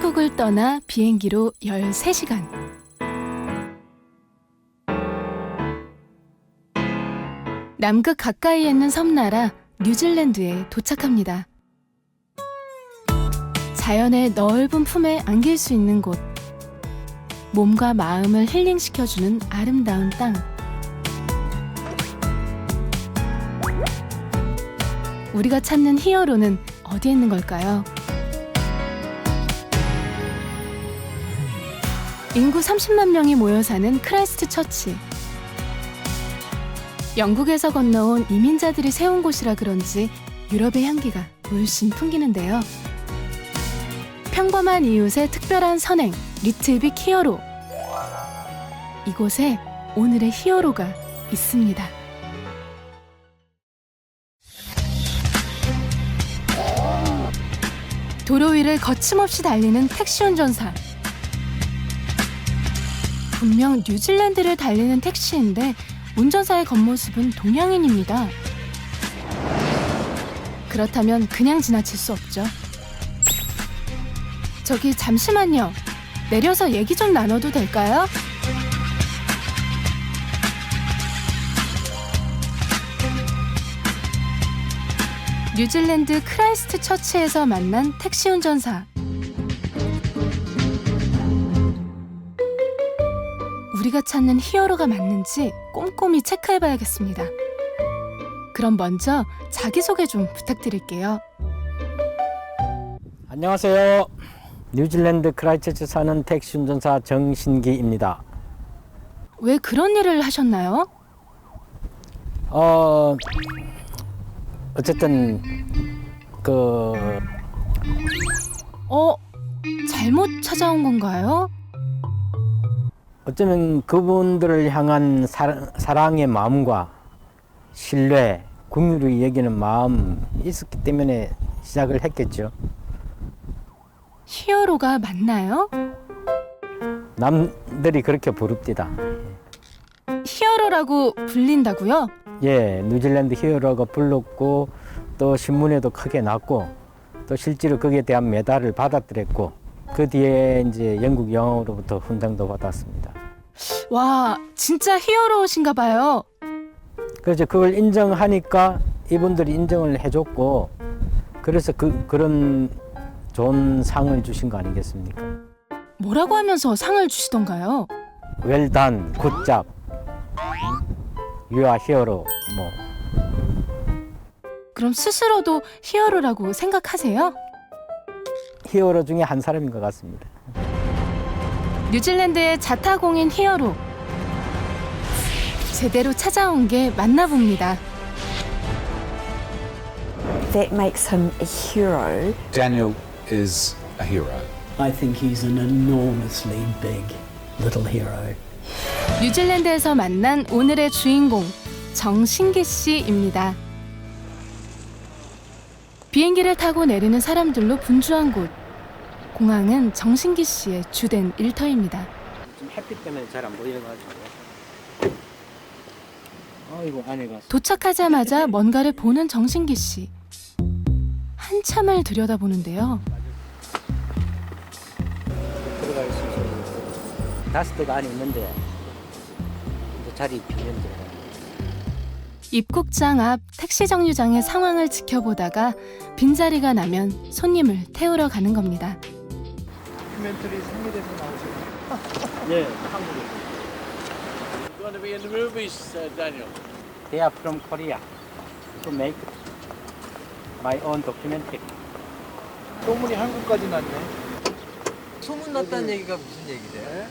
한국을 떠나 비행기로 13시간. 남극 가까이에 있는 섬나라 뉴질랜드에 도착합니다. 자연의 넓은 품에 안길 수 있는 곳. 몸과 마음을 힐링시켜주는 아름다운 땅. 우리가 찾는 히어로는 어디에 있는 걸까요? 인구 30만 명이 모여 사는 크라이스트 처치. 영국에서 건너온 이민자들이 세운 곳이라 그런지 유럽의 향기가 물씬 풍기는데요. 평범한 이웃의 특별한 선행, 리틀빅 히어로. 이곳에 오늘의 히어로가 있습니다. 도로 위를 거침없이 달리는 택시 운전사. 분명 뉴질랜드를 달리는 택시인데 운전사의 겉모습은 동양인입니다. 그렇다면 그냥 지나칠 수 없죠. 저기 잠시만요. 내려서 얘기 좀 나눠도 될까요? 뉴질랜드 크라이스트 처치에서 만난 택시 운전사. 우리가 찾는 히어로가 맞는지 꼼꼼히 체크해봐야겠습니다. 그럼 먼저 자기소개 좀 부탁드릴게요. 안녕하세요. 뉴질랜드 크라이스트처치 사는 택시 운전사 정신기입니다. 왜 그런 일을 하셨나요? 어쨌든 잘못 찾아온 건가요? 어쩌면 그분들을 향한 사랑의 마음과 신뢰, 긍휼히 여기는 마음이 있었기 때문에 시작을 했겠죠. 히어로가 맞나요? 남들이 그렇게 부릅디다. 히어로라고 불린다고요? 예, 뉴질랜드 히어로가 불렀고 또 신문에도 크게 났고 또 실제로 거기에 대한 메달을 받았더랬고 그 뒤에 이제 영국 영화로부터 훈장도 받았습니다. 와, 진짜 히어로신가 봐요. 그래서 그걸 인정하니까 이분들이 인정을 해줬고 그래서 그런 좋은 상을 주신 거 아니겠습니까? 뭐라고 하면서 상을 주시던가요? Well done, good job, you are hero. 뭐 그럼 스스로도 히어로라고 생각하세요? 히어로 중에 한 사람인 것 같습니다. 뉴질랜드의 자타공인 히어로. 제대로 찾아온 게 맞나 봅니다. That makes him a hero. Daniel is a hero. I think he's an enormously big little hero. 뉴질랜드에서 만난 오늘의 주인공 정신기 씨입니다. 비행기를 타고 내리는 사람들로 분주한 곳. 공항은 정신기 씨의 주된 일터입니다. 좀 햇빛 때문에 잘 안 보여가지고. 이거 안에가. 도착하자마자 뭔가를 보는 정신기 씨. 한참을 들여다보는데요. 들어갈 수 있어요. 5대가 안에 있는데 이제 자리 비면 들어가요. 입국장 앞 택시 정류장의 상황을 지켜보다가 빈자리가 나면 손님을 태우러 가는 겁니다. 다큐멘터리 생일에서 나오셨나요? 네, 한국에. You want to be in the movies, Daniel? They are from Korea to make my own documentary. 소문이 한국까지 났네. 소문 났다는 얘기가 무슨 얘기세요?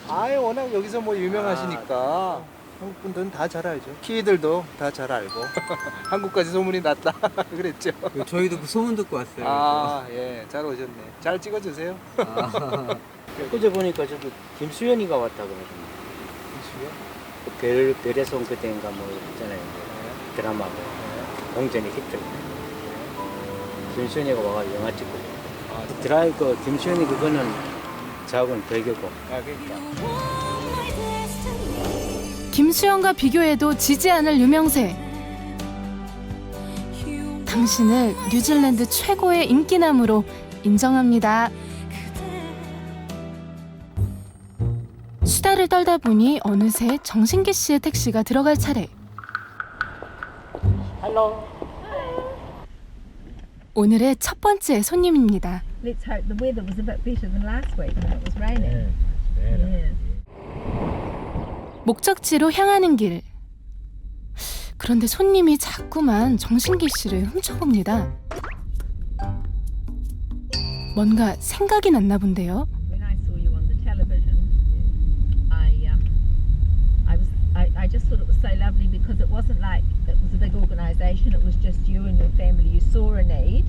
아예 워낙 여기서 뭐 유명하시니까 한국 분들은 다 잘 알죠. 키위들도 다 잘 알고 한국까지 소문이 났다 그랬죠. 저희도 그 소문 듣고 왔어요. 아, 예, 잘 오셨네. 잘 찍어주세요. 그제 보니까 저기 김수현이가 왔다 그러더니. 별에서 온 그대인가 뭐 있잖아요. 드라마고 동전이 히트. 김수현이가 와가지고 영화 찍고. 드라이브 김수현이 그거는 저하고는 배교고. 그러니까. 김수현과 비교해도 지지 않을 유명세. 당신을 뉴질랜드 최고의 인기남으로 인정합니다. 한참을 떨다 보니 어느새 정신기 씨의 택시가 들어갈 차례. 오늘의 첫 번째 손님입니다. Let's hope the weather was a bit better than last week when it was raining. Yeah. 목적지로 향하는 길. 그런데 손님이 자꾸만 정신기 씨를 훔쳐봅니다. 뭔가 생각이 났나 본데요. When I saw you on the television, I just thought it was so lovely because it wasn't like it was a big organisation. It was just you and your family. You saw a need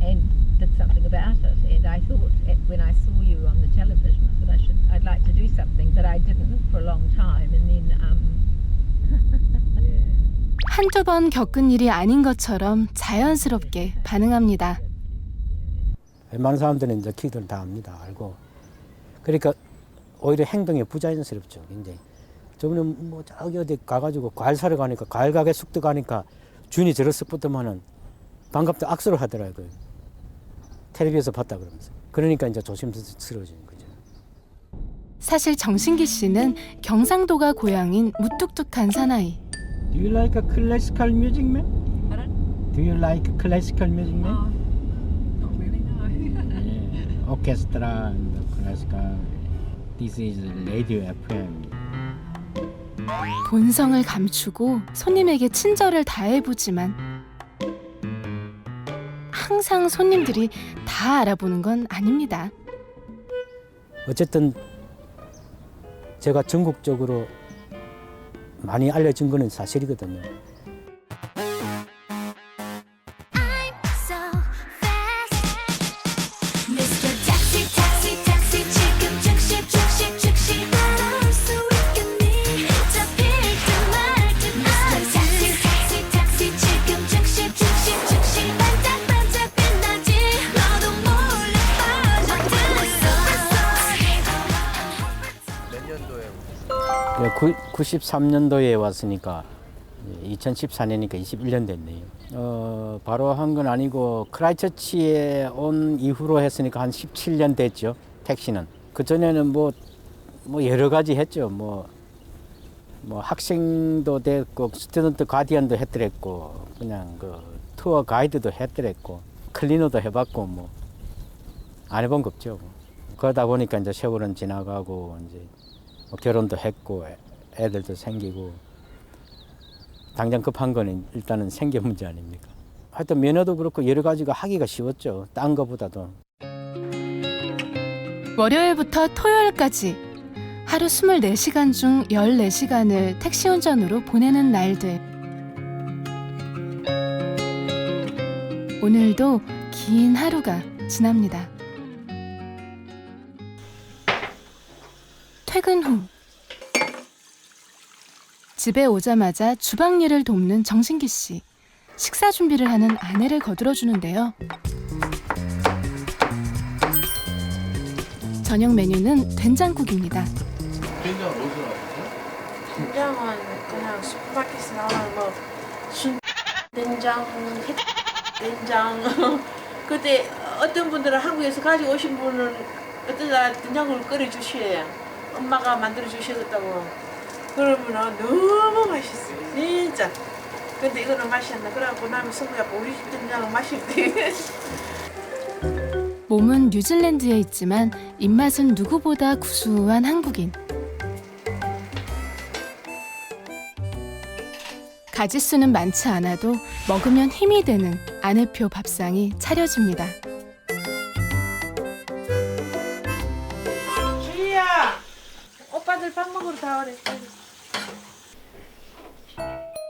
and did something about it. And I thought when I saw you on the television, I thought I'd like to do something, but I didn't for a long time. And then 한두 번 겪은 일이 아닌 것처럼 자연스럽게 반응합니다. 웬만한 사람들은 이제 키들 다 압니다. 알고. 그러니까 오히려 행동이 부자연스럽죠. 굉장히. 저번에 뭐 저기 어디 가가지고 과일 사러 가니까 과일 가게 쑥 들어가니까 주인이 저를 쓱 붙으면은 반갑다 악수를 하더라고요. 텔레비에서 봤다 그러면서. 그러니까 이제 조심스러워지는 거죠. 사실 정신기 씨는 경상도가 고향인 무뚝뚝한 사나이. Do you like a classical music, man? Pardon? Do you like classical music, man? Not really, no. Yeah. Orchestra and classical. This is Radio FM. 본성을 감추고 손님에게 친절을 다해보지만 항상 손님들이 다 알아보는 건 아닙니다. 어쨌든 제가 전국적으로 많이 알려진 거는 사실이거든요. 몇 년도에 오셨어요? 93년도에 왔으니까 2014년이니까 21년 됐네요. 바로 한 건 아니고 크라이처치에 온 이후로 했으니까 한 17년 됐죠. 택시는. 그 전에는 뭐 여러 가지 했죠. 뭐 학생도 됐고 스튜던트 가디언도 했더랬고 그냥 그 투어 가이드도 했더랬고 클리너도 해봤고 뭐 안 해본 거 없죠. 그러다 보니까 이제 세월은 지나가고 이제 뭐 결혼도 했고 애들도 생기고 당장 급한 거는 일단은 생계 문제 아닙니까? 하여튼 면허도 그렇고 여러 가지가 하기가 쉬웠죠. 딴 거보다도. 월요일부터 토요일까지 하루 24시간 중 14시간을 택시 운전으로 보내는 날들. 오늘도 긴 하루가 지납니다. 퇴근 후 집에 오자마자 주방 일을 돕는 정신기 씨. 식사 준비를 하는 아내를 거들어 주는데요. 저녁 메뉴는 된장국입니다. 된장은 어디서 나왔어요? 된장은 그냥 슈퍼마켓에서 나오는 뭐 된장, 된장. 그때 어떤 분들은 한국에서 가지고 오신 분은 어쩌다 된장국을 끓여주셔요. 엄마가 만들어 주셨다고. 그러면 너무 맛있어요. 진짜. 근데 이거는 맛이 안 나. 그래갖고 나면 성구야 우리 집 된장은 맛이 없대. 몸은 뉴질랜드에 있지만 입맛은 누구보다 구수한 한국인. 가짓수는 많지 않아도 먹으면 힘이 되는 아내표 밥상이 차려집니다. 주희야, 오빠들 밥 먹으러 다 오래.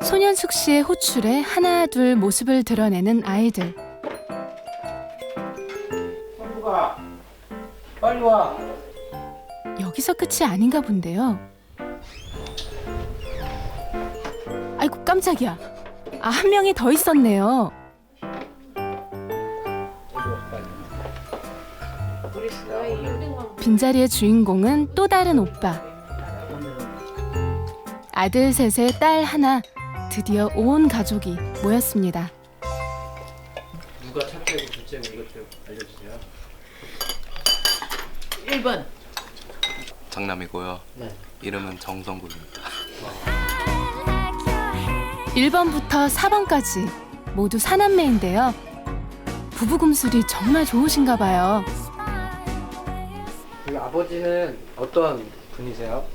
손현숙 씨의 호출에 하나 둘 모습을 드러내는 아이들. 성부가 빨리 와. 여기서 끝이 아닌가 본데요. 아이고 깜짝이야. 한 명이 더 있었네요. 빈자리의 주인공은 또 다른 오빠. 아들 셋에 딸 하나, 드디어 온 가족이 모였습니다. 누가 첫째고 둘째고 이것 좀 알려주세요. 1번. 장남이고요. 네. 이름은 정성국입니다. 1번부터 4번까지 모두 사남매인데요. 부부 금술이 정말 좋으신가 봐요. 그 아버지는 어떤 분이세요?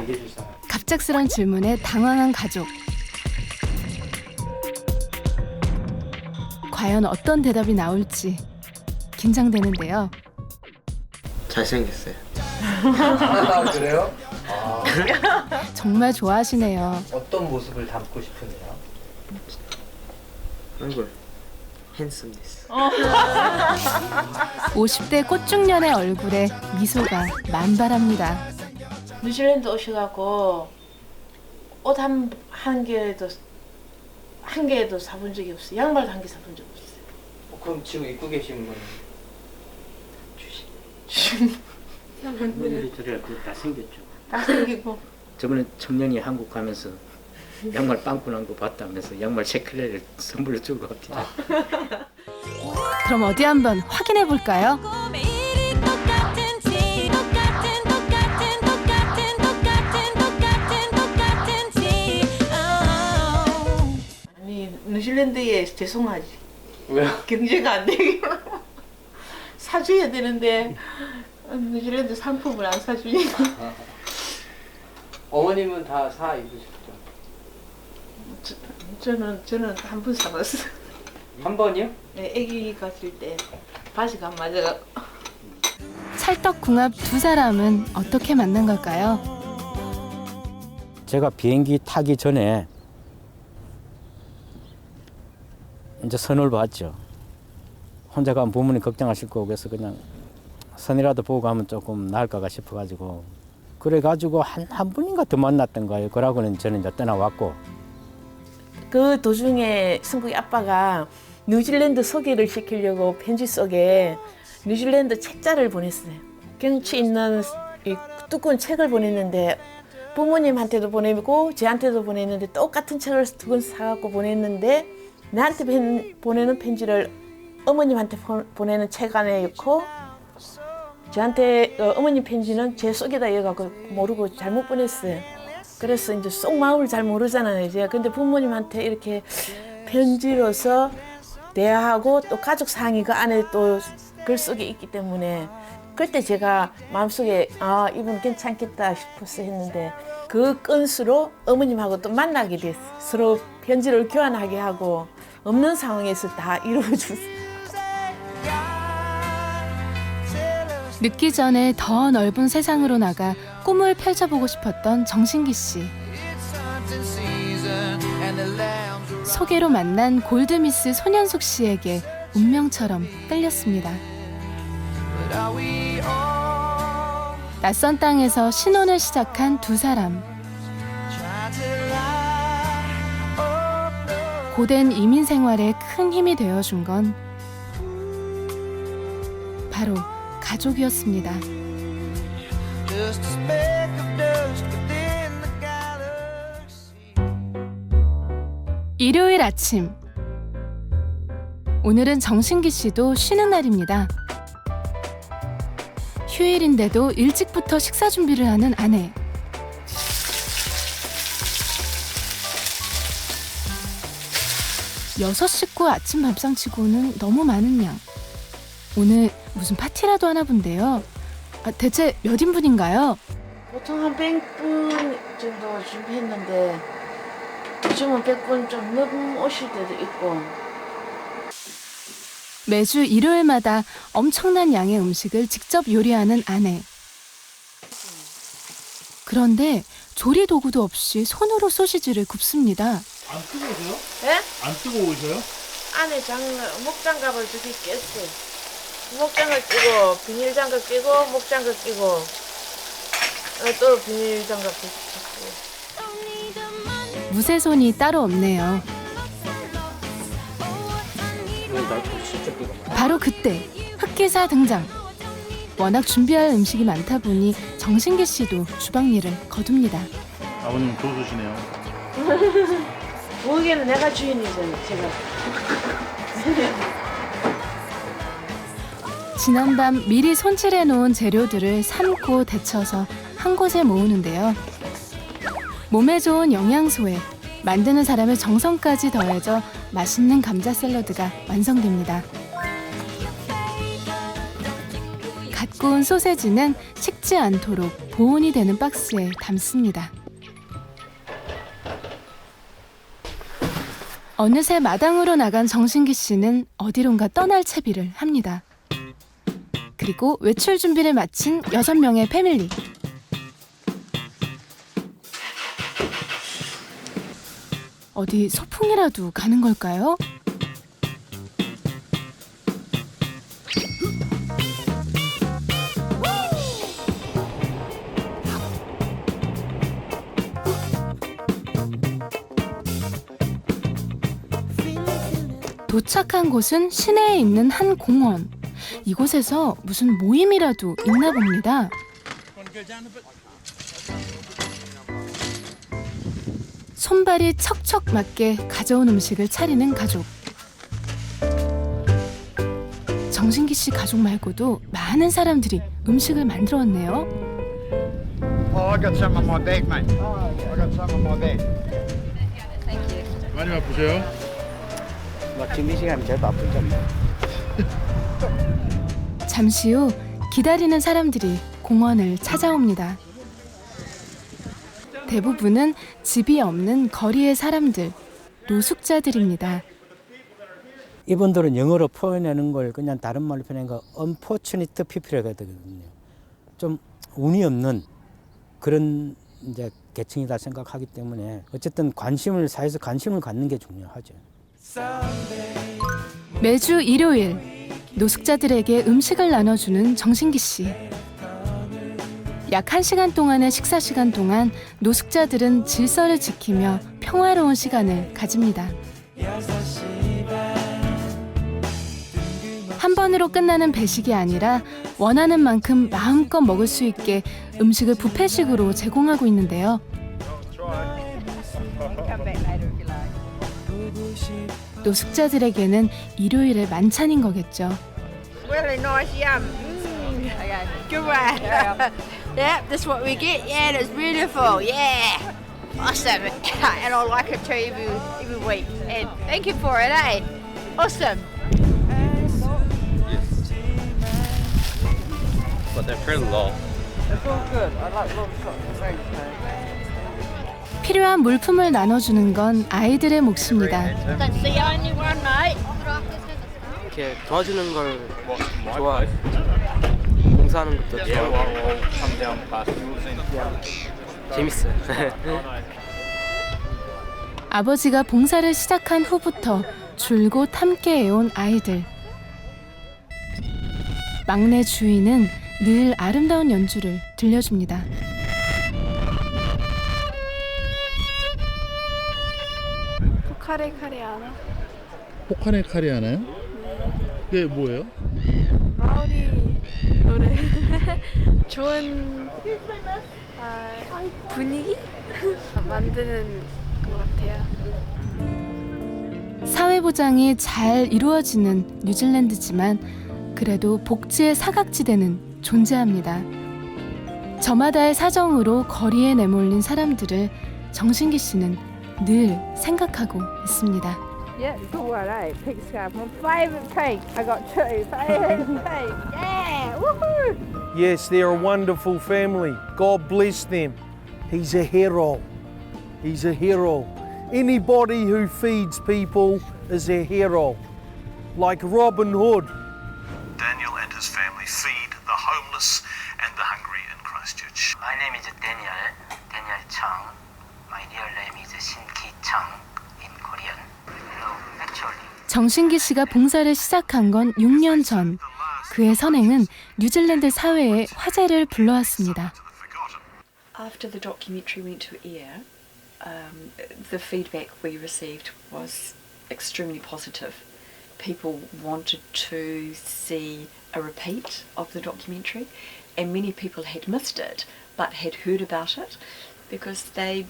얘기해 주세요. 갑작스런 질문에 당황한 가족. 과연 어떤 대답이 나올지 긴장되는데요. 잘생겼어요. 아, 그래요? 정말 좋아하시네요. 어떤 모습을 담고 싶으세요? 얼굴. 핸섬니스. 50대 꽃중년의 얼굴에 미소가 만발합니다. 뉴질랜드 오셔갖고 옷 한 개도 사본 적이 없어요. 양말도 한 개 사본 적 없어요. 그럼 지금 입고 계시는 거는? 머리를 저래가 다 생겼죠. 다 생기고. 저번에 청년이 한국 가면서 양말 빵꾸 난 거 봤다면서 양말 3켤레를 선물로 주고 갑니다. 그럼 어디 한번 확인해 볼까요? 아니 뉴질랜드에 죄송하지. 왜요? 경제가 안 되게 사줘야 되는데 뉴질랜드 상품을 안 사주니까. 어머님은 다 사 입으셨죠? 저는 한 번 사봤어. 한 번이요? 네, 아기 갔을 때 바지가 안 맞아. 찰떡궁합 두 사람은 어떻게 만난 걸까요? 제가 비행기 타기 전에 이제 선을 봤죠. 혼자 가면 부모님 걱정하실 거고 그래서 그냥 선이라도 보고 가면 조금 나을까 싶어가지고 그래가지고 한 분인가 더 만났던 거예요. 그러고는 저는 이제 떠나왔고. 그 도중에 승국이 아빠가 뉴질랜드 소개를 시키려고 편지 속에 뉴질랜드 책자를 보냈어요. 경치 있는 이 두꺼운 책을 보냈는데 부모님한테도 보내고 저한테도 보냈는데 똑같은 책을 두 권 사갖고 보냈는데 나한테 보내는 편지를 어머님한테 보내는 책 안에 넣고 저한테 어머님 편지는 제 속에다 넣어갖고 모르고 잘못 보냈어요. 그래서 이제 속 마음을 잘 모르잖아요. 제가 근데 부모님한테 이렇게 편지로서 대화하고 또 가족 상의 그 안에 또 글 속에 있기 때문에 그때 제가 마음속에 아 이분 괜찮겠다 싶어서 했는데 그 건수로 어머님하고 또 만나게 됐어요. 서로 편지를 교환하게 하고 없는 상황에서 다 이루어졌어요. 늦기 전에 더 넓은 세상으로 나가 꿈을 펼쳐보고 싶었던 정신기 씨. 소개로 만난 골드미스 손현숙 씨에게 운명처럼 끌렸습니다. 낯선 땅에서 신혼을 시작한 두 사람. 고된 이민 생활에 큰 힘이 되어준 건 바로 가족이었습니다. 일요일 아침. 오늘은 정신기 씨도 쉬는 날입니다. 휴일인데도 일찍부터 식사 준비를 하는 아내. 여섯 식구 아침 밥상치고는 너무 많은 양. 오늘 무슨 파티라도 하나 본데요. 대체 몇 인분인가요? 보통 한 100분 정도 준비했는데 요즘은 100분 좀 넘으실 때도 있고. 매주 일요일마다 엄청난 양의 음식을 직접 요리하는 아내. 그런데 조리 도구도 없이 손으로 소시지를 굽습니다. 안 뜨거우세요? 네? 안 뜨거우세요? 안에 목장갑을 2개 꼈어요. 목장갑 끼고 비닐장갑 끼고 목장갑 끼고 또 비닐장갑 끼고. 무쇠손이 따로 없네요. 바로 그때 흑기사 등장. 워낙 준비할 음식이 많다 보니 정신기 씨도 주방 일을 거둡니다. 아버님 고수시네요. 무게는 내가 주인이잖아요, 제가. 지난밤 미리 손질해 놓은 재료들을 삶고 데쳐서 한 곳에 모으는데요. 몸에 좋은 영양소에 만드는 사람의 정성까지 더해져 맛있는 감자 샐러드가 완성됩니다. 갓 구운 소세지는 식지 않도록 보온이 되는 박스에 담습니다. 어느새 마당으로 나간 정신기 씨는 어디론가 떠날 채비를 합니다. 그리고 외출 준비를 마친 6명의 패밀리. 어디 소풍이라도 가는 걸까요? 도착한 곳은 시내에 있는 한 공원. 이곳에서 무슨 모임이라도 있나 봅니다. 손발이 척척 맞게 가져온 음식을 차리는 가족. 정신기 씨 가족 말고도 많은 사람들이 음식을 만들어 왔네요. I got some on my bag, mate. I got some on my bag. 많이 바쁘세요? 지금 이 시간이 제일 바쁘죠. 잠시 후 기다리는 사람들이 공원을 찾아옵니다. 대부분은 집이 없는 거리의 사람들, 노숙자들입니다. 이분들은 영어로 표현하는 걸 그냥 다른 말로 표현하는 거 unfortunate people이라고 하거든요. 좀 운이 없는 그런 이제 계층이다 생각하기 때문에 어쨌든 사회에서 관심을 갖는 게 중요하죠. 매주 일요일 노숙자들에게 음식을 나눠주는 정신기 씨. 약 1시간 동안의 식사 시간 동안 노숙자들은 질서를 지키며 평화로운 시간을 가집니다. 한 번으로 끝나는 배식이 아니라 원하는 만큼 마음껏 먹을 수 있게 음식을 뷔페식으로 제공하고 있는데요. 노숙자들에게는 일요일의 만찬인 거겠죠. Really nice yum. Okay, good one. Yeah, that's what we get. Yeah, it's beautiful. Yeah, awesome. And I like it too every week. And thank you for it, eh? Awesome. But they're pretty low. It's all good. I like long shots. Thanks, man. 필요한 물품을 나눠주는 건 아이들의 몫입니다. That's the only one, mate. 이렇게 도와주는 걸 좋아해. 봉사하는 것도 좋아하고. 재밌어요. 아버지가 봉사를 시작한 후부터 줄곧 함께 해온 아이들. 막내 주인은 늘 아름다운 연주를 들려줍니다. 포카레 카레 알아? 포카네 카레 하나요? 그게 뭐예요? 마오리 노래 좋은 분위기 만드는 것 같아요. 사회 보장이 잘 이루어지는 뉴질랜드지만 그래도 복지의 사각지대는 존재합니다. 저마다의 사정으로 거리에 내몰린 사람들을 정신기 씨는 늘 생각하고 있습니다. Yeah, good one, eh? Pig scarf. My favourite pig. I got two. Favourite pig. Yeah, woohoo! Yes, they're a wonderful family. God bless them. He's a hero. He's a hero. Anybody who feeds people is a hero. Like Robin Hood. Daniel and his family feed the homeless and the hungry in Christchurch. My name is Daniel Chang. My real name is Shin-Ki Chang in Korean. No, actually. 정신기 씨가 봉사를 시작한 건 6년 전. 그의 선행은 뉴질랜드 사회에 화제를 불러왔습니다. After the documentary went to air, the feedback we received was extremely positive. People wanted to see a repeat of the documentary, and many people had missed it but had heard about it because they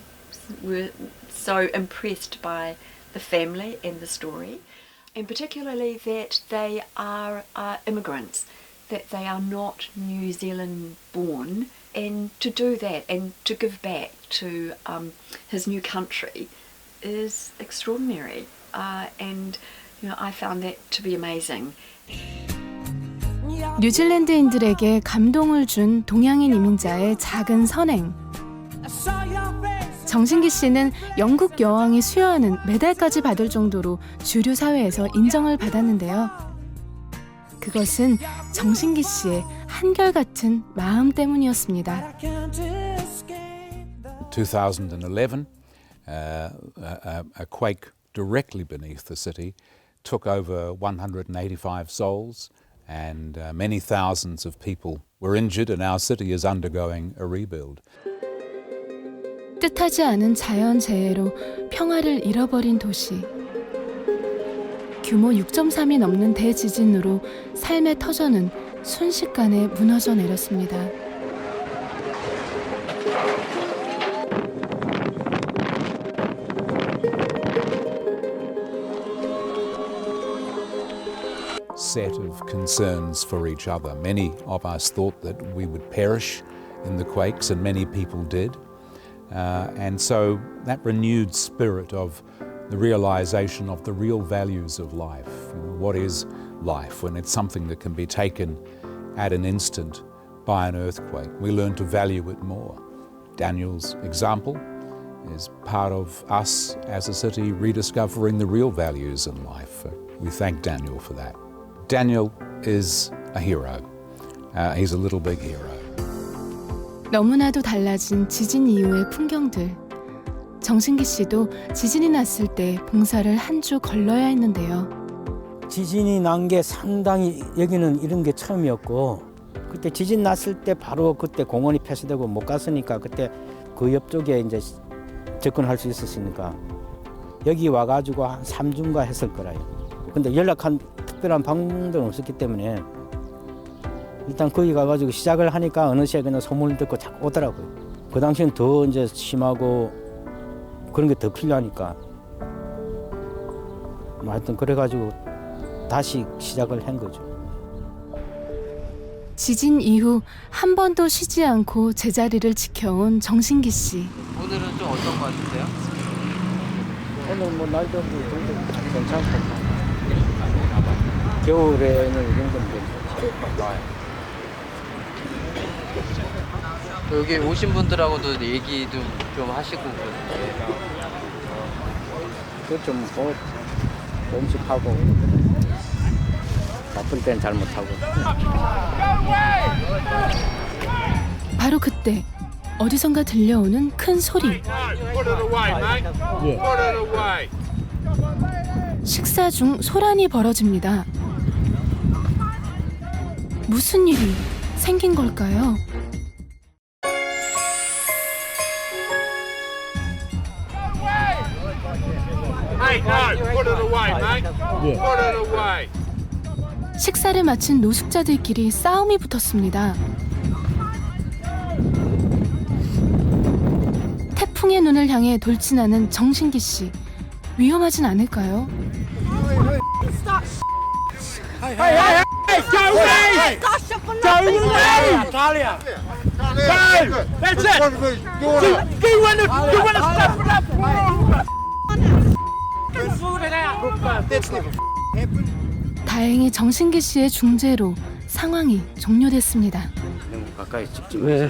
were so impressed by the family and the story, and particularly that they are immigrants, that they are not New Zealand born And to do that and to give back to his new country is extraordinary. And I found that to be amazing. 뉴질랜드인들에게 감동을 준 동양인 이민자의 작은 선행. 정신기 씨는 영국 여왕이 수여하는 메달까지 받을 정도로 주류 사회에서 인정을 받았는데요. 그것은 정신기 씨의 한결같은 마음 때문이었습니다. 2011, a quake directly beneath the city took over 185 souls, and many thousands of people were injured, and our city is undergoing a rebuild. 뜻하지 않은 자연재해로 평화를 잃어버린 도시. 규모 6.3이 넘는 대지진으로 삶의 터전은 순식간에 무너져 내렸습니다. Set of concerns for each other. Many of us thought that we would perish in the quakes, and many people did. And so that renewed spirit of the realization of the real values of life. What is life when it's something that can be taken at an instant by an earthquake? We learn to value it more. Daniel's example is part of us as a city rediscovering the real values in life. We thank Daniel for that. Daniel is a hero. He's a little big hero. 너무나도 달라진 지진 이후의 풍경들. 정신기 씨도 지진이 났을 때 봉사를 한 주 걸러야 했는데요. 지진이 난 게 상당히 여기는 이런 게 처음이었고, 그때 지진 났을 때 바로 그때 공원이 폐쇄되고 못 갔으니까 그때 그 옆쪽에 이제 접근할 수 있었으니까 여기 와가지고 한 3주인가 했을 거라요. 근데 연락한 특별한 방법은 없었기 때문에 일단 거기 가가지고 시작을 하니까 어느새 그냥 소문을 듣고 자꾸 오더라고요. 그 당시엔 더 이제 심하고 그런 게 더 필요하니까 하여튼 그래가지고 다시 시작을 한 거죠. 지진 이후 한 번도 쉬지 않고 제자리를 지켜온 정신기 씨. 오늘은 좀 어떤 거 같으세요? 오늘 뭐 날도 괜찮고 겨울에는 이 정도면 괜찮죠. 여기 오신 분들하고도 얘기도 좀 하시고 그러세요? 그좀 음식하고 바쁠 땐 잘 못하고. 바로 그때 어디선가 들려오는 큰 소리. 식사 중 소란이 벌어집니다. 무슨 일이 생긴 걸까요? 식사를 마친 노숙자들끼리 싸움이 붙었습니다. 태풍의 눈을 향해 돌진하는 정신기 씨. 위험하진 않을까요? 다행히 정신기 씨의 중재로 상황이 종료됐습니다. 가까이 찍지. 왜?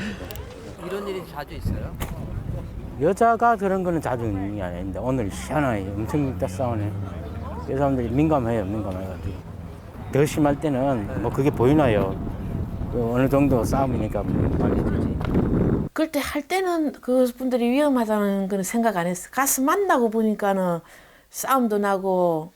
이런 일이 자주 있어요? 여자가 그런 거는 자주 있는 게 아닌데 오늘 희한하게 엄청 있다 싸우네. 그 사람들이 민감해요, 민감해가지고. 더 심할 때는 뭐 그게 보이나요? 어느 정도 싸움이니까 말해주지. 그럴 때 할 때는 그 분들이 위험하다는 건 생각 안 했어. 가서 만나고 보니까는 싸움도 나고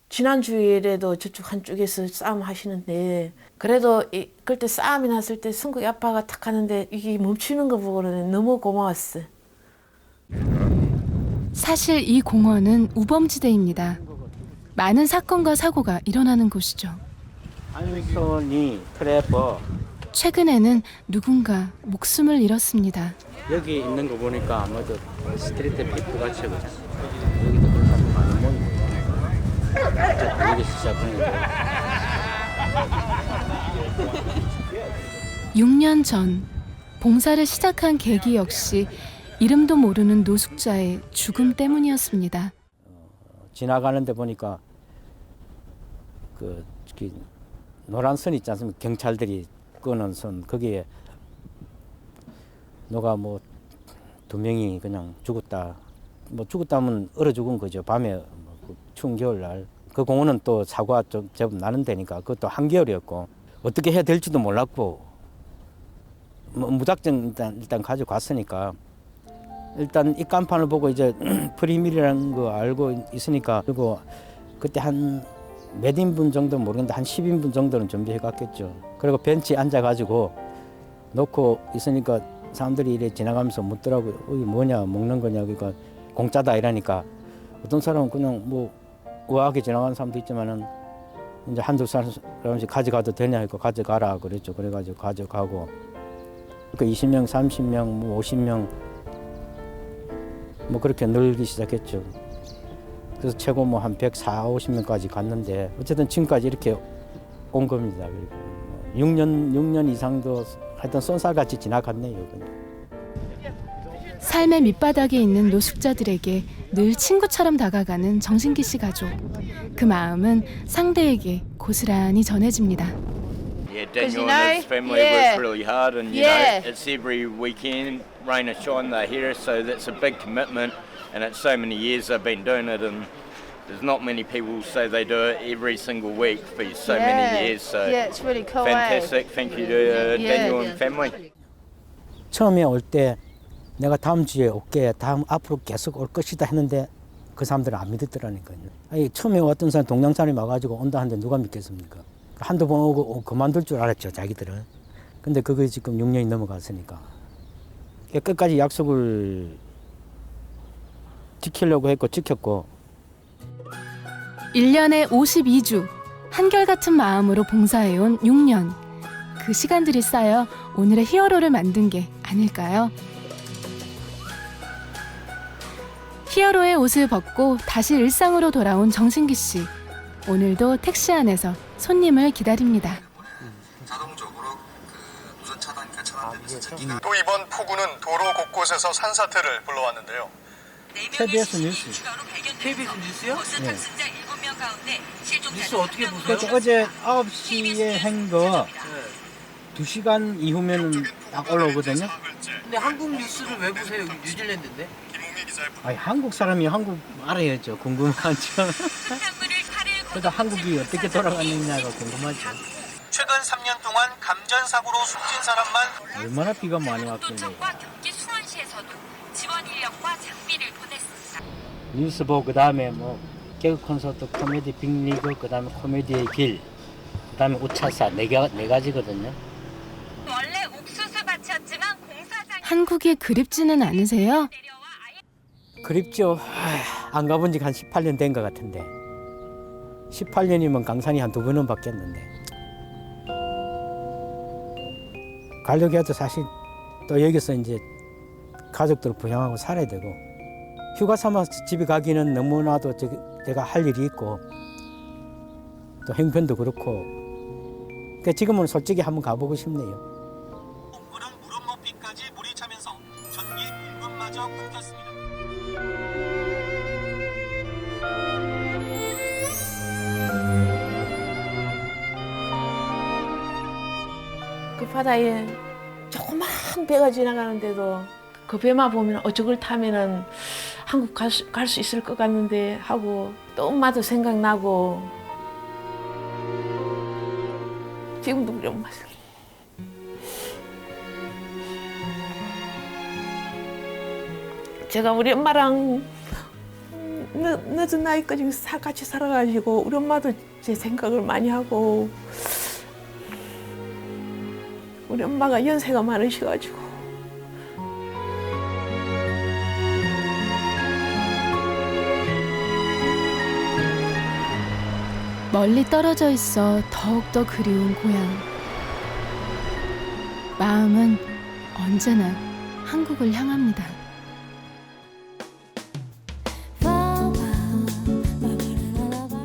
지난 주일에도 저쪽 한쪽에서 싸움 하시는데 그래도 그럴 때 싸움이 났을 때 승국이 아빠가 탁 하는데 이게 멈추는 거 보고는 너무 고마웠어. 사실 이 공원은 우범지대입니다. 많은 사건과 사고가 일어나는 곳이죠. 안소니 트래퍼. 최근에는 누군가 목숨을 잃었습니다. 여기 있는 거 보니까 아마도 스트리트 피플 같이 여기도 그런 사람 많이 모이고 여기서 시작하는 거예요. 6년 전 봉사를 시작한 계기 역시 이름도 모르는 노숙자의 죽음 때문이었습니다. 지나가는데 보니까 그 노란 선 있지 않습니까? 경찰들이 끄는 선 거기에 누가 뭐 2명이 그냥 죽었다. 뭐 죽었다면 얼어 죽은 거죠. 밤에 추운 겨울날. 그 공원은 또 사고가 좀 제법 나는 데니까 그것도 한겨울이었고 어떻게 해야 될지도 몰랐고 뭐 무작정 일단 가져갔으니까 일단 이 간판을 보고 이제 프리밀이라는 거 알고 있으니까 그리고 그때 한 몇 인분 정도 모르겠는데 한 10인분 정도는 준비해 갔겠죠. 그리고 벤치에 앉아가지고 놓고 있으니까 사람들이 이래 지나가면서 묻더라고요. 이게 뭐냐 먹는 거냐 그러니까 공짜다 이러니까 어떤 사람은 그냥 뭐 우아하게 지나가는 사람도 있지만은 이제 한두 사람씩 가져가도 되냐 했고 가져가라 그랬죠. 그래가지고 가져가고 그 20명, 30명, 뭐 50명 뭐 그렇게 늘기 시작했죠. 그래서 최고 뭐 한 140, 50명까지 갔는데 어쨌든 지금까지 이렇게 온 겁니다. 6년 이상도 하여튼 쏜살같이 지나갔네요. 삶의 밑바닥에 있는 노숙자들에게 늘 친구처럼 다가가는 정신기 씨 가족. 그 마음은 상대에게 고스란히 전해집니다. Yeah, Daniel and his family work really hard, and you know it's every weekend, rain or shine, they're here, so that's a big commitment, and it's so many years they've been doing it, and there's not many people say they do it every single week for so many years. So it's really cool. fantastic. Thank you to Daniel and family. 처음에 올 때 내가 다음 주에 올게, 앞으로 계속 올 것이다 했는데 그 사람들은 안 믿었더라니까요. 아니, 처음에 왔던 사람 동양 사람이 와가지고 온다 하는데 누가 믿겠습니까? 한두 번 오고 그만둘 줄 알았죠, 자기들은. 근데 그게 지금 6년이 넘어갔으니까. 끝까지 약속을 지키려고 했고 지켰고. 1년에 52주, 한결같은 마음으로 봉사해온 6년. 그 시간들이 쌓여 오늘의 히어로를 만든 게 아닐까요? 히어로의 옷을 벗고 다시 일상으로 돌아온 정신기 씨. 오늘도 택시 안에서 손님을 기다립니다. 또 이번 폭우는 도로 곳곳에서 산사태를 불러왔는데요. KBS 뉴스. KBS 뉴스요? 네. 뉴스 어떻게 보세요? 그러니까 어제 9시에 한 거 2시간 이후면 딱 올라오거든요. 근데 한국 뉴스를 왜 보세요? 여기 뉴질랜드인데? 아니, 한국 사람이 한국 알아야죠. 궁금하죠. 그래도 한국이 어떻게 돌아가느냐가 궁금하죠. 최근 3년 동안 감전사고로 숨진 사람만 얼마나 비가 많이 왔겠네요. 수원시에서도 지원 인력과 장비를 보냈습니다. 뉴스 보고 그다음에 뭐 개그 콘서트, 코미디 빅리그, 그다음에 코미디의 길, 그다음에 우차사 네 가지거든요. 원래 옥수수밭이었지만 공사장 한국이 그립지는 않으세요? 그립죠. 안 가본 지 한 18년 된 것 같은데 18년이면 강산이 한 2번은 바뀌었는데 가려고 해도 사실 또 여기서 이제 가족들 부양하고 살아야 되고 휴가 삼아서 집에 가기는 너무나도 제가 할 일이 있고 또 형편도 그렇고 그러니까 지금은 솔직히 한번 가보고 싶네요. 무릎 높이까지 물이 차면서 전기 1분마저 끊겼습니다. 그 바다에 조그만 배가 지나가는데도 그 배만 보면 저걸 타면은 한국 갈 수 있을 것 같는데 하고 또 엄마도 생각나고 지금도 우리 엄마 생각. 제가 우리 엄마랑 늦은 나이까지 같이 살아가지고 우리 엄마도 제 생각을 많이 하고 우리 엄마가 연세가 많으셔가지고 멀리 떨어져 있어 더욱더 그리운 고향. 마음은 언제나 한국을 향합니다.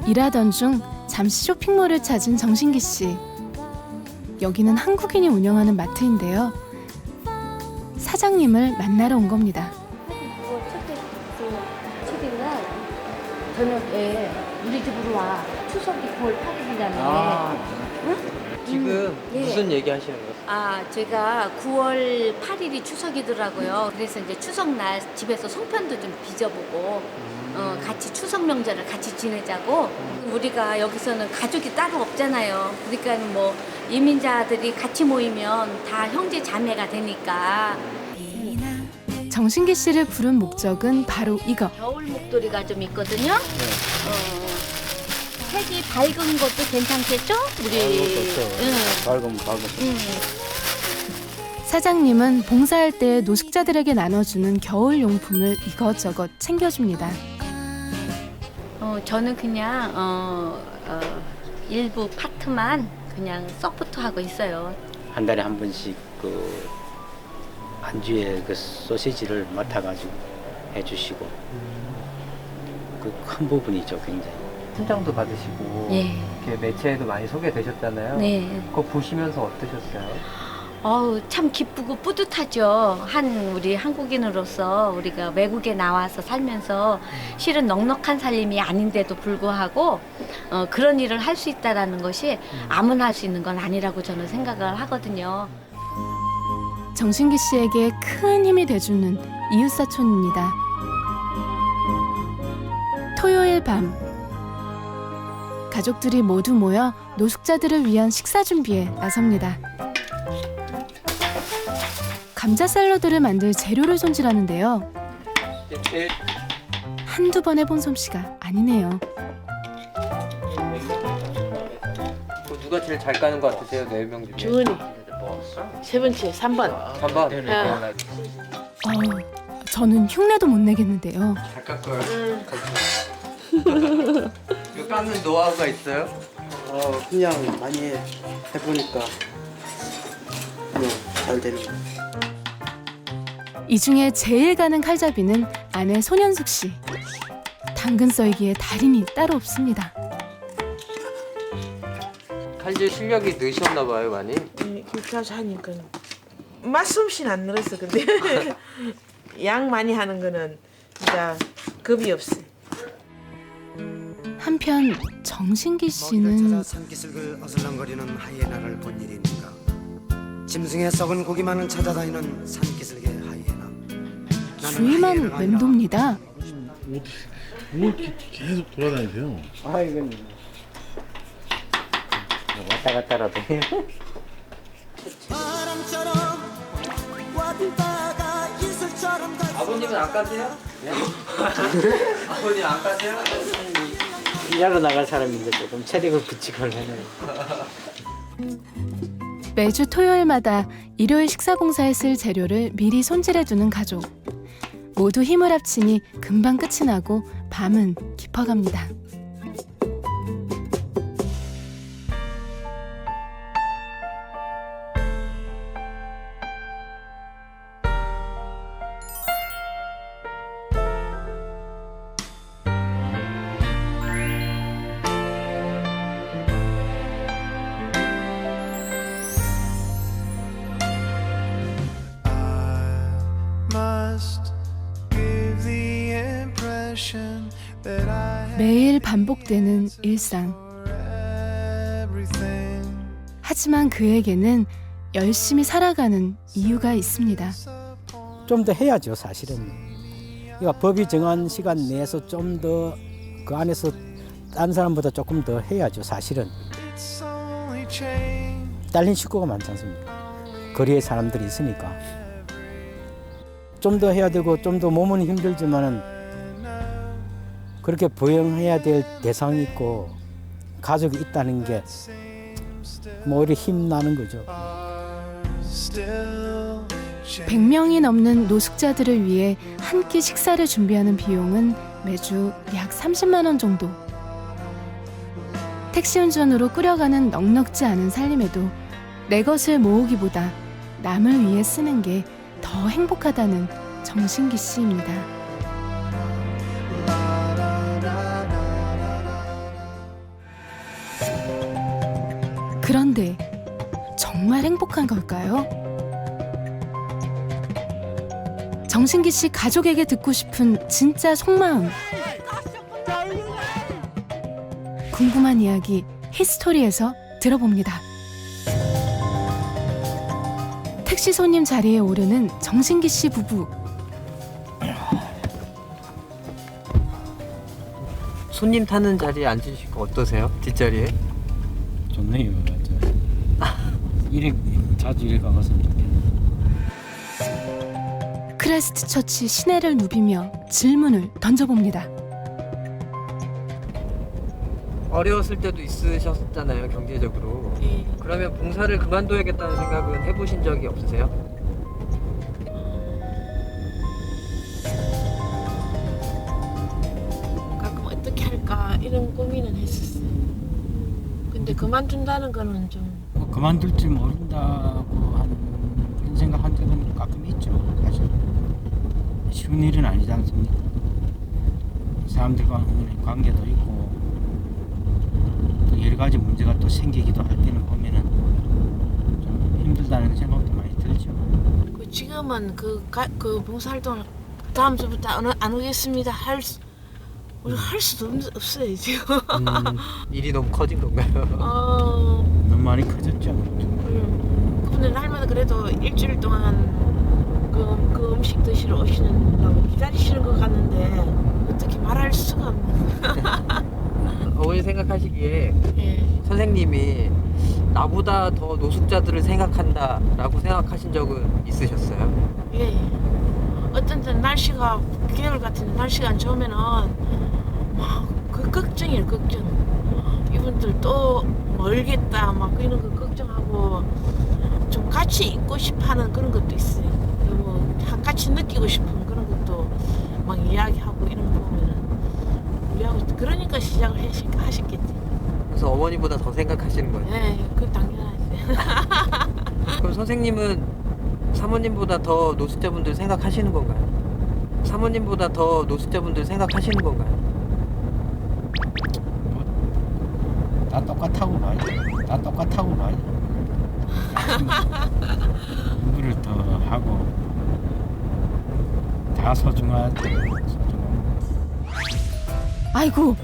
일하던 중 잠시 쇼핑몰을 찾은 정신기 씨. 여기는 한국인이 운영하는 마트인데요. 사장님을 만나러 온 겁니다. 첫날 저녁에 우리 집으로 와. 추석이 9월 8일이라며. 응? 지금 예. 무슨 얘기 하시는 거예요? 아, 제가 9월 8일이 추석이더라고요. 그래서 이제 추석날 집에서 송편도 좀 빚어보고 같이 추석 명절을 같이 지내자고. 우리가 여기서는 가족이 따로 없잖아요. 그러니까 뭐 이민자들이 같이 모이면 다 형제 자매가 되니까. 정신기 씨를 부른 목적은 바로 이거. 겨울 목도리가 좀 있거든요. 색이 밝은 것도 괜찮겠죠? 우리. 밝으면. 사장님은 봉사할 때 노숙자들에게 나눠주는 겨울 용품을 이것저것 챙겨줍니다. 저는 그냥 일부 파트만 그냥 서포트 하고 있어요. 한 달에 한 번씩 그 안주에 그 소시지를 맡아가지고 해주시고 그 큰 부분이죠, 굉장히. 훈장도 받으시고 예. 이렇게 매체에도 많이 소개되셨잖아요. 네. 그거 보시면서 어떠셨어요? 참 기쁘고 뿌듯하죠. 우리 한국인으로서 우리가 외국에 나와서 살면서 실은 넉넉한 살림이 아닌데도 불구하고 그런 일을 할 수 있다는 것이 아무나 할 수 있는 건 아니라고 저는 생각을 하거든요. 정신기 씨에게 큰 힘이 돼주는 이웃사촌입니다. 토요일 밤 가족들이 모두 모여 노숙자들을 위한 식사 준비에 나섭니다. 감자 샐러드를 만들 재료를 손질하는데요. 한두 번 해본 솜씨가 아니네요. 누가 제일 잘 까는 것 같으세요? 4명 중에? 주은이. 세 번째, 3번. 3번? 저는 흉내도 못 내겠는데요. 잘 깎아요. 이거 깎는 노하우가 있어요? 그냥 많이 해보니까 그냥 잘 되는 거. 이 중에 제일 가는 칼잡이는 아내 손현숙 씨. 당근 썰기에 달인이 따로 없습니다. 칼질 실력이 느셨나 봐요, 많이? 네, 그렇게 하니까 맛솜씨는 안 늘었어. 근데 양 많이 하는 거는 진짜 겁이 없어. 한편 정신기 씨는 산기슭을 어슬렁거리는 하이에나를 본 일이 있는가. 짐승의 썩은 고기만을 찾아다니는 산기슭의 하이에나. 주위만 맴돕니다. 뭐 계속 돌아다니세요? 이건 왔다 갔다라도 해요. 아버님은 안 까세요? 네? 아버님 안 까세요? 일하러 나갈 사람인데 조금 체력을 붙이고 해요. 매주 토요일마다 일요일 식사 봉사에 쓸 재료를 미리 손질해두는 가족. 모두 힘을 합치니 금방 끝이 나고 밤은 깊어갑니다. 매일 반복되는 일상. 하지만 그에게는 열심히 살아가는 이유가 있습니다. 좀 더 해야죠, 사실은. 그러니까 법이 정한 시간 내에서 좀 더 그 안에서 딴 사람보다 조금 더 해야죠, 사실은. 딸린 식구가 많지 않습니까? 거리에 사람들이 있으니까. 좀 더 해야 되고 좀 더 몸은 힘들지만은 그렇게 부양해야 될 대상이 있고 가족이 있다는 게 뭐 오히려 힘나는 거죠. 100명이 넘는 노숙자들을 위해 한 끼 식사를 준비하는 비용은 매주 약 30만 원 정도. 택시 운전으로 꾸려가는 넉넉지 않은 살림에도 내 것을 모으기보다 남을 위해 쓰는 게 더 행복하다는 정신기 씨입니다. 그런데 정말 행복한 걸까요? 정신기 씨 가족에게 듣고 싶은 진짜 속마음. 궁금한 이야기 히스토리에서 들어봅니다. 택시 손님 자리에 오르는 정신기 씨 부부. 손님 타는 자리에 앉으시고 어떠세요? 뒷자리에? 좋네요. 자주 이래 가봤으면 좋겠네요. 크라이스트 처치 시내를 누비며 질문을 던져봅니다. 어려웠을 때도 있으셨잖아요, 경제적으로. 그러면 봉사를 그만둬야겠다는 생각은 해보신 적이 없으세요? 가끔 어떻게 할까 이런 고민은 했었어요. 근데 그만둔다는 거는 좀 그만둘 줄 모른다고 그런 생각한 적은 가끔 있죠. 사실 쉬운 일은 아니지 않습니까? 사람들과의 관계도 있고 또 여러 가지 문제가 또 생기기도 할 때는 보면은 좀 힘들다는 생각도 많이 들죠. 지금은 그 봉사활동을 다음 주부터 안 오겠습니다 우리가 할 수도 없어요 지금. 일이 너무 커진 건가요? 너무 많이 커졌죠. 그분들 날마다 그래도 일주일 동안 그 음식 드시러 오시는 기다리시는 것 같는데 어떻게 말할 수가 없는. 어머니 생각하시기에 선생님이 나보다 더 노숙자들을 생각한다라고 생각하신 적은 있으셨어요? 예. 어떤 때 날씨가 겨울 같은 날씨가 안 좋으면은 그 걱정이에요, 걱정. 이분들 또 멀겠다 막 이런 거 걱정하고 좀 같이 있고 싶어하는 그런 것도 있어요. 뭐 같이 느끼고 싶은 그런 것도 막 이야기하고 이런 거 보면은 우리하고 그러니까 시작을 하셨겠지. 그래서 어머니보다 더 생각하시는 거예요? 네, 그 당연하지. 그럼 선생님은 사모님보다 더 노숙자분들 생각하시는 건가요? 사모님보다 더 노숙자분들 생각하시는 건가요? 다 똑같다고 봐요. 다 똑같다고 봐요. 공부를 더 하고 다 소중하죠. 아이고,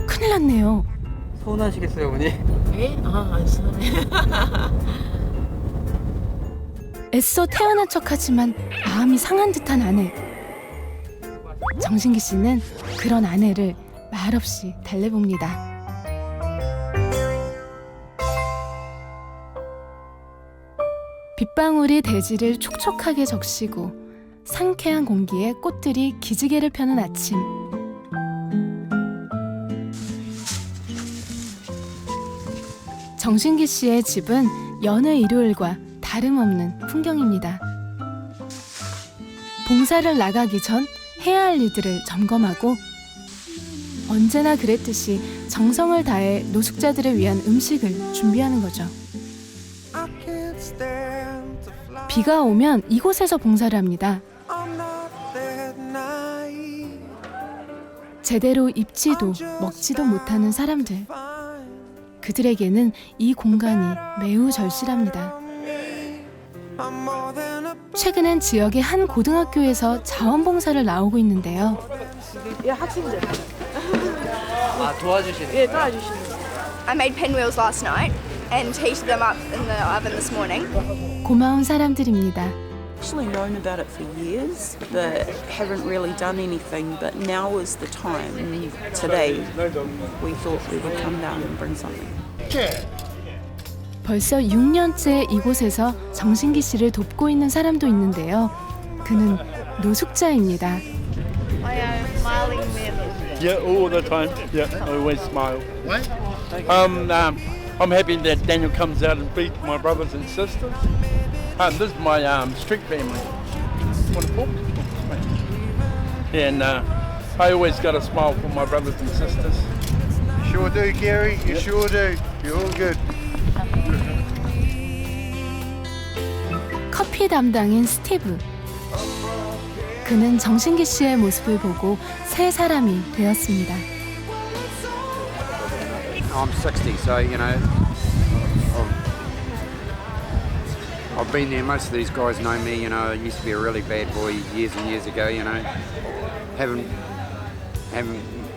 큰일 났네요. 서운하시겠어요, 어머니? 예? 안 서운해. 애써 태어난 척하지만 마음이 상한 듯한 아내. 정신기 씨는 그런 아내를 말없이 달래봅니다. 빗방울이 대지를 촉촉하게 적시고 상쾌한 공기에 꽃들이 기지개를 펴는 아침. 정신기 씨의 집은 여느 일요일과 다름없는 풍경입니다. 봉사를 나가기 전 해야 할 일들을 점검하고 언제나 그랬듯이 정성을 다해 노숙자들을 위한 음식을 준비하는 거죠. 비가 오면 이곳에서 봉사를 합니다. 제대로 입지도 먹지도 못하는 사람들. 그들에게는 이 공간이 매우 절실합니다. 최근엔 지역의 한 고등학교에서 자원봉사를 나오고 있는데요. 예, 학생들. 도와주시는 예, 도와주시는. I made pinwheels last night and heated them up in the oven this morning. 고마운 사람들입니다. Actually known about it for years, but haven't really done anything. But now is the time. And today, we thought we would come down and bring something. 벌써 6년째 이곳에서 정신기 씨를 돕고 있는 사람도 있는데요. 그는 노숙자입니다. I am smiling man. Yeah, all the time. Yeah, I always smile. I'm happy that Daniel comes out and feeds my brothers and sisters. This is my street family. Want to talk? And I always got a smile for my brothers and sisters. Sure do, Gary. You sure do. You're all good. 커피 담당인 스티브. 그는 정신기 씨의 모습을 보고 새 사람이 되었습니다. I'm 60, so you know, I've been there. Most of these guys know me. You know, I used to be a really bad boy years and years ago. You know, haven't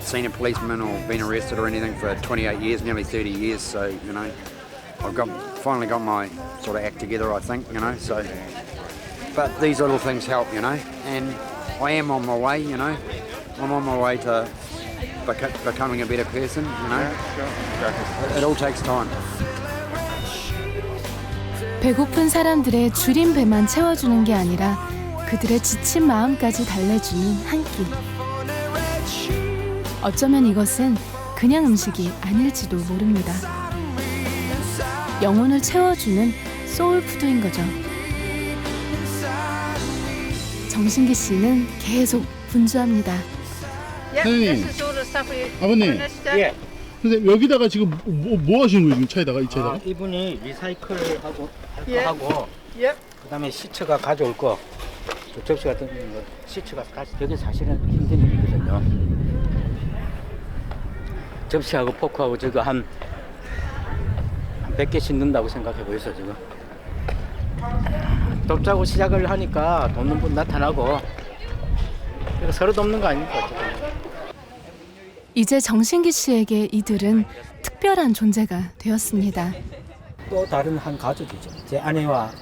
seen a policeman or been arrested or anything for 28 years, nearly 30 years. So you know, I've finally got my sort of act together. I think. You know, so but these little things help. You know, and I am on my way. You know, I'm on my way to becoming a better person. You know, it all takes time. 배고픈 사람들의 줄인 배만 채워주는 게 아니라 그들의 지친 마음까지 달래주는 한 끼. 어쩌면 이것은 그냥 음식이 아닐지도 모릅니다. 영혼을 채워주는 소울푸드인 거죠. 정신기 씨는 계속 분주합니다. 사장님, 아버님, 예. 선생님 여기다가 지금 뭐 하시는 거예요? 지금 차에다가 이 차에다가? 이분이 리사이클 하고 예. 예. 그다음에 시체가 가져올 거, 접시 같은 거 시체가 여기 사실은 힘든 일이거든요. 접시하고 포크하고 저거 한 100개씩 넣는다고 생각해 보이소 지금. 돕자고 시작을 하니까 돕는 분 나타나고 서로 돕는 거 아닙니까? 지금. 이제 정신기 씨에게 이들은 특별한 존재가 되었습니다. 또 다른 한 가족이죠. 제 아내와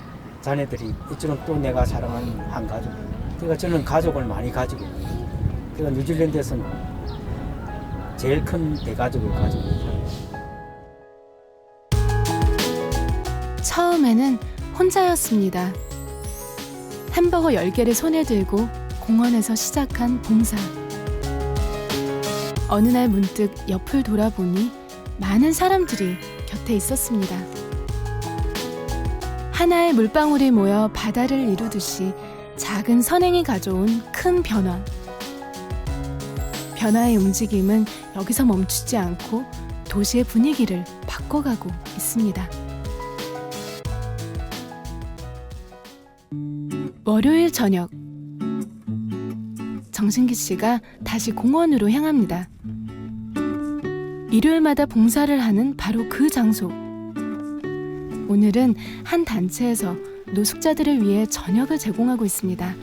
자녀들이 이쪽은 또 내가 사랑하는 한 가족. 그러니까 저는 가족을 많이 가지고 있는. 그러니까 뉴질랜드에서는 제일 큰 대가족을 가지고 있는. 처음에는 혼자였습니다. 햄버거 10개를 손에 들고 공원에서 시작한 봉사. 어느 날 문득 옆을 돌아보니 많은 사람들이 곁에 있었습니다. 하나의 물방울이 모여 바다를 이루듯이 작은 선행이 가져온 큰 변화. 변화의 움직임은 여기서 멈추지 않고 도시의 분위기를 바꿔가고 있습니다. 월요일 저녁, 정신기 씨가 다시 공원으로 향합니다. 일요일마다 봉사를 하는 바로 그 장소. 오늘은 한 단체에서 노숙자들을 위해 저녁을 제공하고 있습니다.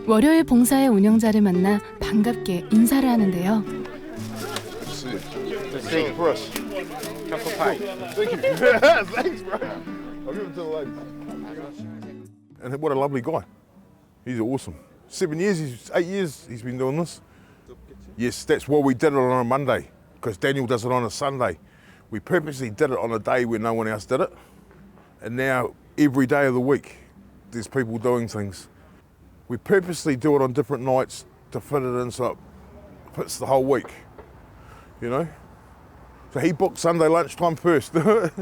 월요일 봉사의 운영자를 만나 반갑게 인사를 하는데요. And what a lovely guy. He's awesome. 8 years he's been doing this. Yes, that's why we did it on a Monday, because Daniel does it on a Sunday. We purposely did it on a day when no one else did it. And now, every day of the week, there's people doing things. We purposely do it on different nights to fit it in so it fits the whole week, you know? So he booked Sunday lunchtime first, and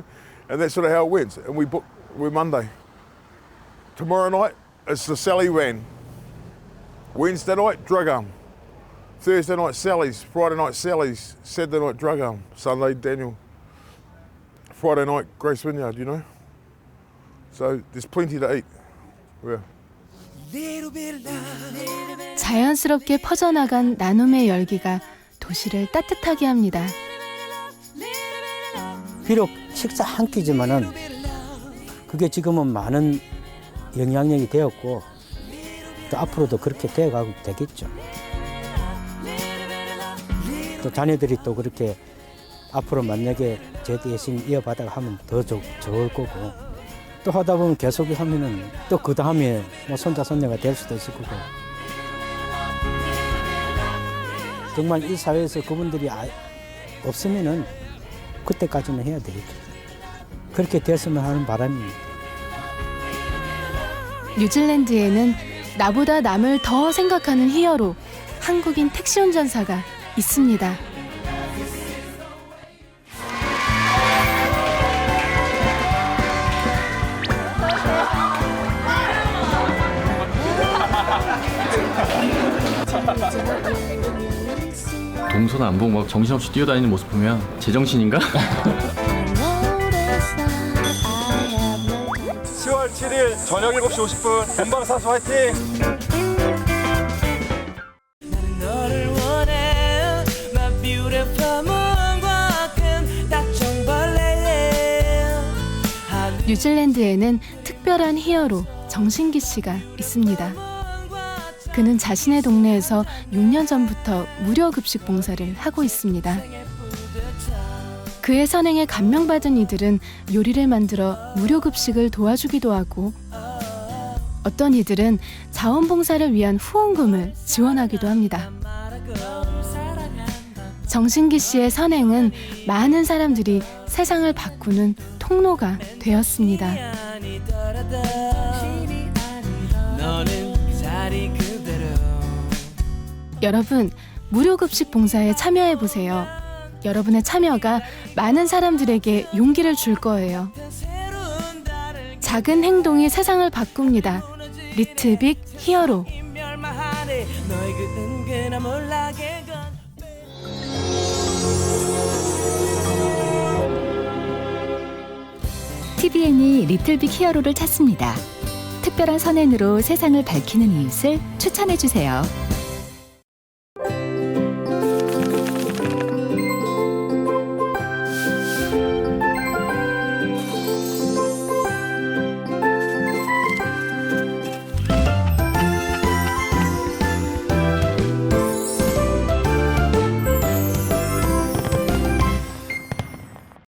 that's sort of how it went. And we're Monday. Tomorrow night, it's the Sally van. Wednesday night, drug arm. Thursday night, Sally's. Friday night, Sally's. Saturday night, drug arm. Sunday, Daniel. Friday night, Grace Vineyard, you know? So there's plenty to eat. Yeah. 자연스럽게 퍼져나간 나눔의 열기가 도시를 따뜻하게 합니다. 비록 식사 한 끼지만은 그게 지금은 많은 영향력이 되었고 또 앞으로도 그렇게 되어가고 되겠죠. 또 자녀들이 또 그렇게 앞으로 만약에 제 대신 이어받아 하면 더 좋을 거고 또 하다 보면 계속 하면은 또 그 다음에 뭐 손자 손녀가 될 수도 있을 거고 정말 이 사회에서 그분들이 없으면은 그때까지는 해야 되겠죠. 그렇게 됐으면 하는 바람입니다. 뉴질랜드에는 나보다 남을 더 생각하는 히어로, 한국인 택시 운전사가 있습니다. 동서남북 막 정신없이 뛰어다니는 모습 보면 제정신인가? 10월 7일 저녁 7시 50분 본방사수 화이팅! 너를 원해, my beautiful moon. 뉴질랜드에는 특별한 히어로 정신기 씨가 있습니다. 그는 자신의 동네에서 6년 전부터 무료 급식 봉사를 하고 있습니다. 그의 선행에 감명받은 이들은 요리를 만들어 무료 급식을 도와주기도 하고 어떤 이들은 자원봉사를 위한 후원금을 지원하기도 합니다. 정신기 씨의 선행은 많은 사람들이 세상을 바꾸는 통로가 되었습니다. 여러분, 무료급식 봉사에 참여해보세요. 여러분의 참여가 많은 사람들에게 용기를 줄 거예요. 작은 행동이 세상을 바꿉니다. 리틀빅 히어로. TVN이 리틀빅 히어로를 찾습니다. 특별한 선행으로 세상을 밝히는 이웃을 추천해주세요.